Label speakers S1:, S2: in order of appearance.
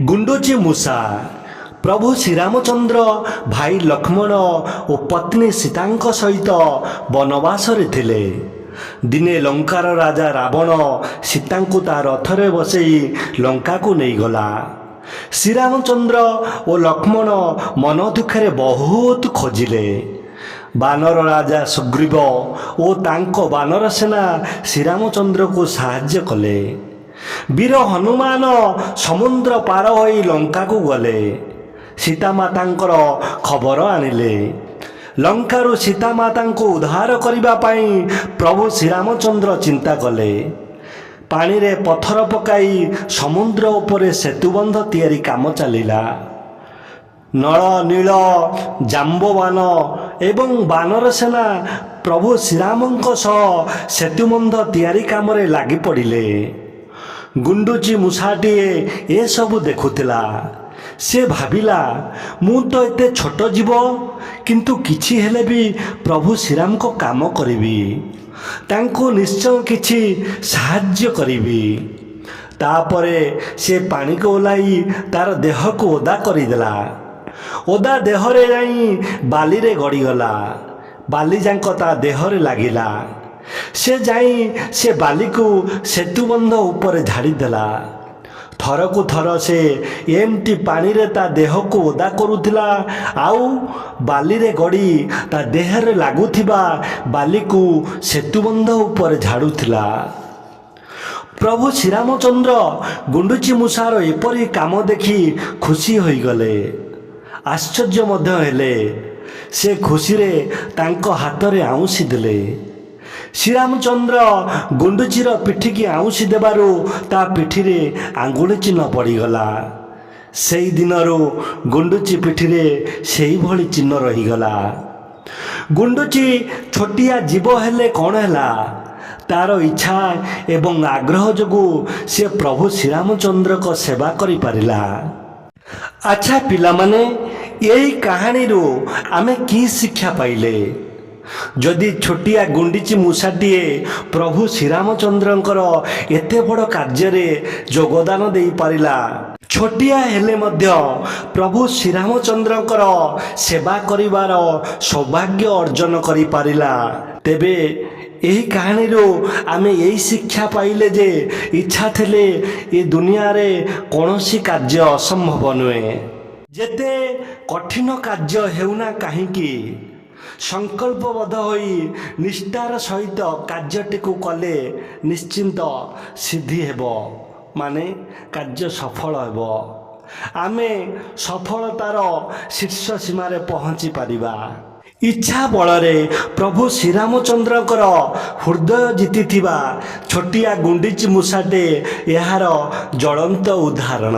S1: गुंडोची मूषा प्रभु श्रीरामचंद्र भाई लक्ष्मण और पत्नी सीता सहित वनवास थिले। दिने लंकार राजा रावण सीता ता रथरे बसई लंका को नहीं गला। श्रीरामचंद्र और लक्ष्मण मन दुखे बहुत खोजिले। बानर राजा सुग्रीव और तांको बानर सेना श्रीरामचंद्र को साहाय्य कले। वीर हनुमान समुद्र पार होई लंका को गले। सीता मातांकर खबर आनिले। लंकारु सीता माता को उद्धार करिबा पाई प्रभु श्रीरामचंद्र चिंता कले। पानी रे पत्थर पकाई समुद्र उपरे सेतुबंध तैयारी काम चलिला। नल नील जाम्बवान एवं बानर सेना प्रभु श्रीरामंक सह सेतुबंध तैयारी काम रे लागी पड़िले। गुंडुची मूषाटीए ए सबु देखुतिला। से भाविला मु तो एते छोट जीव किंतु किछि हेले भी प्रभु श्रीराम को काम करिवि। तांको निश्चय किछि साहाय्य करिवि। तापरे से पानी को ओलाई तार देह को ओदा करिदेला। ओदा देहरे जाई बाली रे गड़ी गला। बाली जांको ता देहरे लागिला। से जाई से बाली को सेतुबंध ऊपर झाड़ी देला। थर को थर से एमती पानी रे ता देह को ओदा करुथिला। आउ बाली रे गड़ी ता देह रे लागुथिबा बाली को सेतुबंध ऊपर झाड़ुथिला। प्रभु श्रीरामचंद्र गुंडुची मूषार एपरी काम देखी खुशी होई गले। आश्चर्य मध्य हेले। से खुशी रे तांको हाथ रे आउंसी देले। श्रीरामचंद्र गुंडुचीर पिठी की आउंसी देबारु ता पिठी रे आंगुली चिन्ह पड़ीगला। सेई दिनरु गुंडुची पिठी रे सेई भली चिन्ह रहीगला। गुंडुची छोटिया जीव हेले कौन हैला तार इच्छा एवं आग्रह जोगु से प्रभु श्रीरामचंद्र को सेवा करि पारिला। अच्छा पिला माने यही कहानी रो आमे की शिक्षा पाइले? जदि छोटिया गुंडीची मूषाटीए प्रभु श्रीरामचंद्रंकर एते बड़ कार्य रे योगदान दे पारिला। छोटिया हेले मध्य प्रभु श्रीरामचंद्रंकर सेवा करिवार सौभाग्य अर्जन करि पारिला। तेबे यही कहानी रो आमे यही शिक्षा पाइले जे इच्छा थेले ए दुनिया रे कौनसी कार्य असंभव नुहे। जेते कठिन कार्य हेउना काहींकी संकल्पबद्ध होई निष्ठार सहित कार्यटी को कले निश्चिंत सिद्धि हेबो। माने कार्य सफल हेबो। आमे सफलतार शीर्ष सीमा रे पहुंची पारिबा। इच्छा बलरे प्रभु श्रीरामचंद्रकर हृदय जीतिथिबा छोटिया गुंडीची मूषाटे यार ज्वलंत उदाहरण।